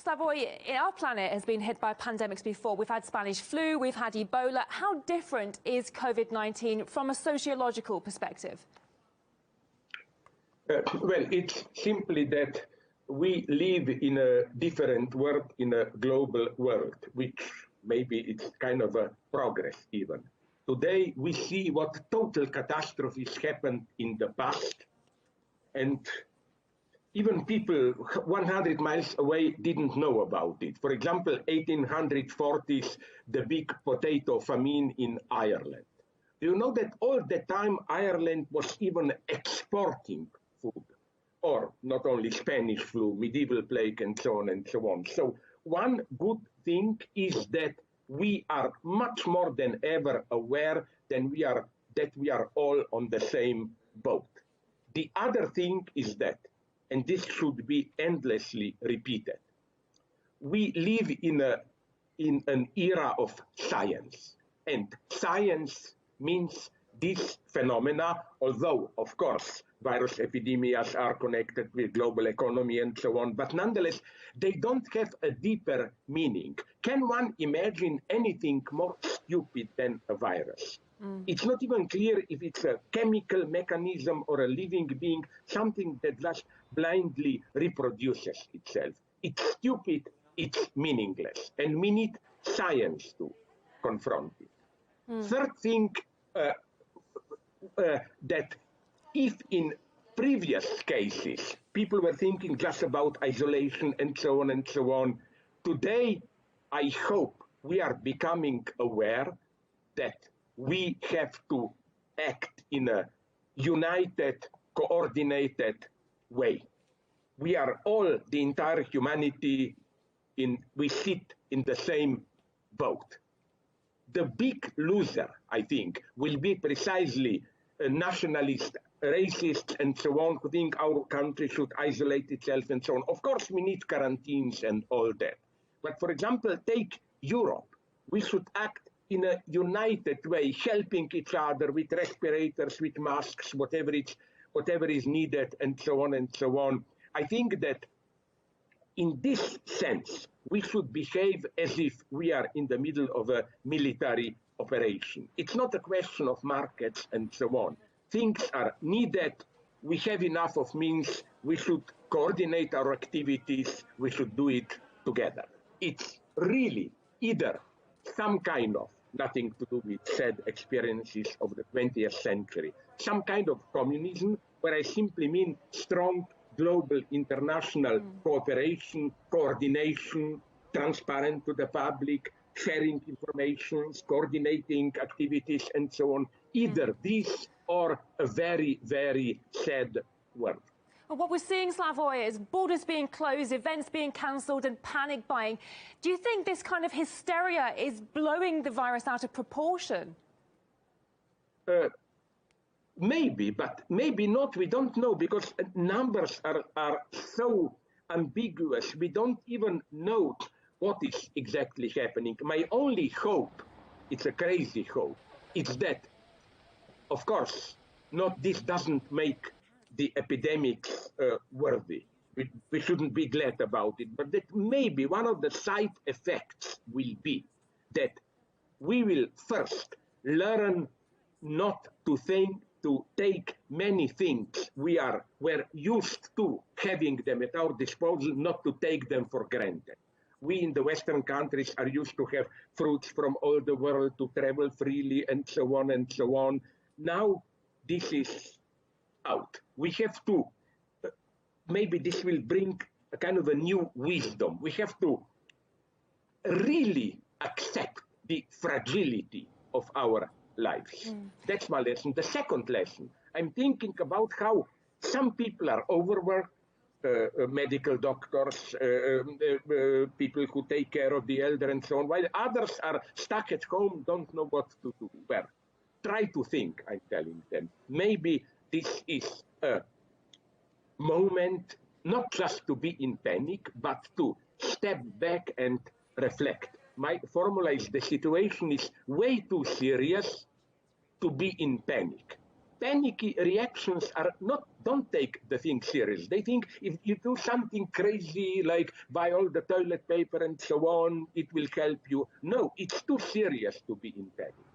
Slavoj, our planet has been hit by pandemics before. We've had Spanish flu, we've had Ebola. How different is COVID-19 from a sociological perspective? Well, it's simply that we live in a different world, in a global world, which maybe it's kind of a progress even. Today, we see what total catastrophes happened in the past, and even people 100 miles away didn't know about it. For example, 1840s, the big potato famine in Ireland. Do you know that all the time Ireland was even exporting food? Or not only Spanish flu, medieval plague, and so on and so on. So one good thing is that we are much more than ever aware that we are all on the same boat. The other thing is that, and this should be endlessly repeated, we live in an era of science, and science means these phenomena, although, of course, virus epidemias are connected with global economy and so on, but nonetheless, they don't have a deeper meaning. Can one imagine anything more stupid than a virus? It's not even clear if it's a chemical mechanism or a living being, something that just blindly reproduces itself. It's stupid, it's meaningless, and we need science to confront it. Third thing, that if in previous cases people were thinking just about isolation and so on, today I hope we are becoming aware that we have to act in a united, coordinated way. We are all, the entire humanity, we sit in the same boat. The big loser, I think, will be precisely nationalists, racists, and so on, who think our country should isolate itself and so on. Of course, we need quarantines and all that. But for example, take Europe. We should act in a united way, helping each other with respirators, with masks, whatever is needed, and so on and so on. I think that in this sense, we should behave as if we are in the middle of a military operation. It's not a question of markets and so on. Things are needed. We have enough of means. We should coordinate our activities. We should do it together. It's really either some kind of, nothing to do with sad experiences of the 20th century, some kind of communism, where I simply mean strong global international cooperation, coordination, transparent to the public, sharing information, coordinating activities, and so on. Either this or a very, very sad world. Well, what we're seeing, Slavoj, is borders being closed, events being cancelled, and panic buying. Do you think this kind of hysteria is blowing the virus out of proportion? Maybe, but maybe not. We don't know, because numbers are so ambiguous. We don't even know what is exactly happening. My only hope, it's a crazy hope, it's that, of course, this doesn't make the epidemics worthy. We shouldn't be glad about it, but that maybe one of the side effects will be that we will first learn not to take many things we're used to having them at our disposal, not to take them for granted. We in the Western countries are used to have fruits from all the world, to travel freely, and so on and so on. Now this is out. We have to, maybe this will bring a kind of a new wisdom. We have to really accept the fragility of our lives. That's my lesson. The second lesson, I'm thinking about how some people are overworked, medical doctors, people who take care of the elder and so on, while others are stuck at home, don't know what to do. Well, try to think, I'm telling them. Maybe this is a moment not just to be in panic, but to step back and reflect. My formula is the situation is way too serious to be in panic. Panicky reactions are not don't take the thing serious. They think if you do something crazy, like buy all the toilet paper and so on, it will help you. No, it's too serious to be in panic.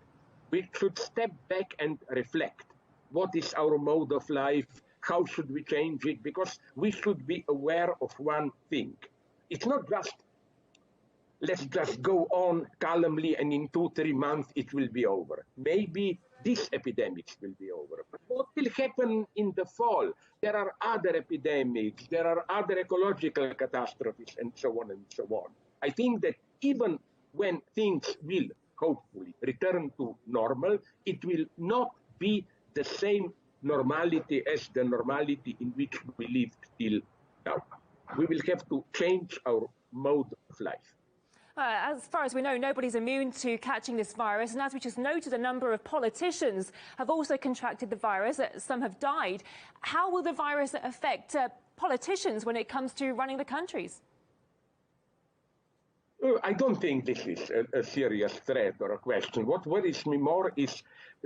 We should step back and reflect. What is our mode of life? How should we change it? Because we should be aware of one thing. It's not just, let's just go on calmly and in 2-3 months it will be over. Maybe this epidemic will be over. But what will happen in the fall? There are other epidemics, there are other ecological catastrophes, and so on and so on. I think that even when things will hopefully return to normal, it will not be the same normality as the normality in which we lived till now. We will have to change our mode of life. As far as we know, nobody's immune to catching this virus. And as we just noted, a number of politicians have also contracted the virus. Some have died. How will the virus affect politicians when it comes to running the countries? I don't think this is a serious threat or a question. What worries me more is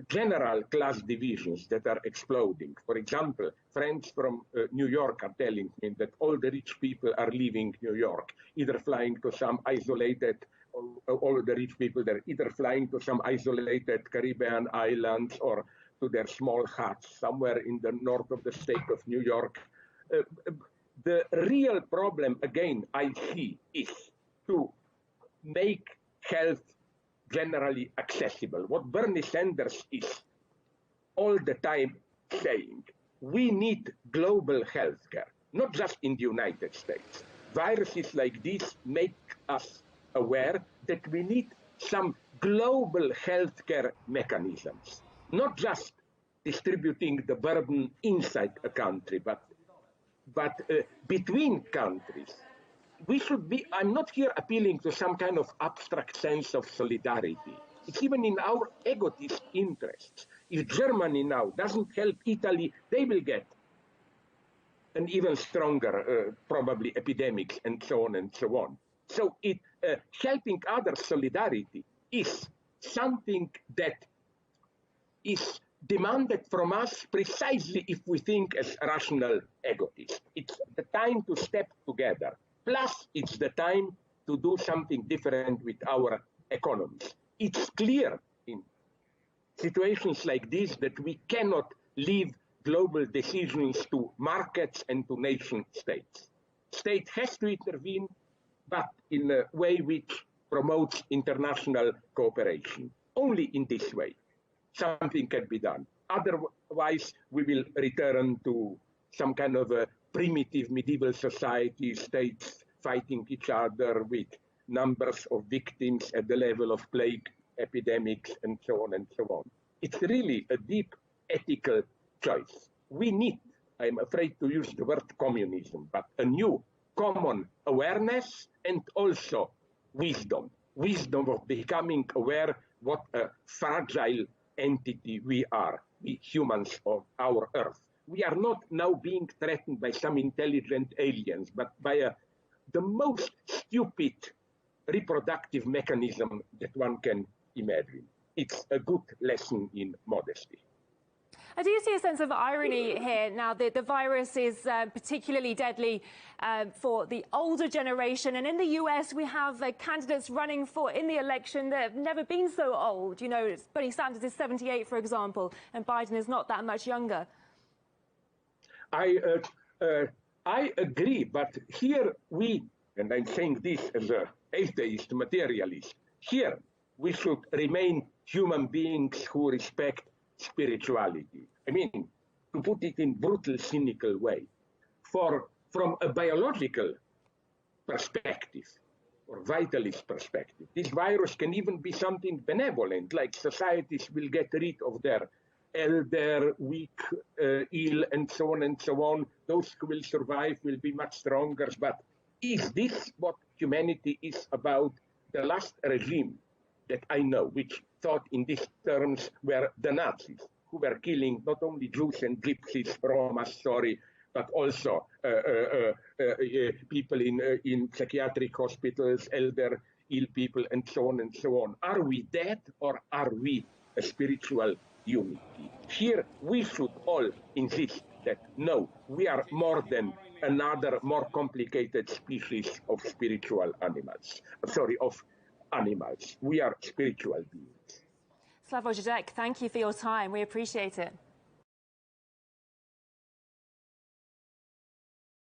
general class divisions that are exploding. For example, friends from New York are telling me that all the rich people are leaving New York, either flying to some isolated, all the rich people, they're either flying to some isolated Caribbean islands or to their small huts somewhere in the north of the state of New York. The real problem, again, I see is to make health generally accessible. What Bernie Sanders is all the time saying, we need global healthcare, not just in the United States. Viruses like this make us aware that we need some global healthcare mechanisms, not just distributing the burden inside a country, but between countries. We should be, I'm not here appealing to some kind of abstract sense of solidarity. It's even in our egotist interests. If Germany now doesn't help Italy, they will get an even stronger, probably, epidemic, and so on and so on. So helping others, solidarity, is something that is demanded from us precisely if we think as rational egotists. It's the time to step together. Plus, it's the time to do something different with our economies. It's clear in situations like this that we cannot leave global decisions to markets and to nation states. State has to intervene, but in a way which promotes international cooperation. Only in this way something can be done. Otherwise, we will return to some kind of a primitive medieval society, states fighting each other with numbers of victims at the level of plague epidemics and so on and so on. It's really a deep ethical choice. We need, I'm afraid to use the word communism, but a new common awareness and also wisdom. Wisdom of becoming aware what a fragile entity we are, we humans of our Earth. We are not now being threatened by some intelligent aliens, but by the most stupid reproductive mechanism that one can imagine. It's a good lesson in modesty. Do you see a sense of irony here now that the virus is particularly deadly for the older generation? And in the US, we have candidates running in the election that have never been so old. You know, Bernie Sanders is 78, for example, and Biden is not that much younger. I agree, but here we, and I'm saying this as an atheist materialist, here we should remain human beings who respect spirituality. I mean, to put it in brutal, cynical way, from a biological perspective or vitalist perspective, this virus can even be something benevolent, like societies will get rid of their elder, weak, ill, and so on and so on. Those who will survive will be much stronger. But is this what humanity is about? The last regime that I know, which thought in these terms, were the Nazis, who were killing not only Jews and Gypsies, Roma, but also people in psychiatric hospitals, elder, ill people, and so on and so on. Are we dead, or are we a spiritual unity? Here we should all insist that no, we are more than another more complicated species of spiritual animals. Sorry, of animals. We are spiritual beings. Slavoj Zizek, thank you for your time. We appreciate it.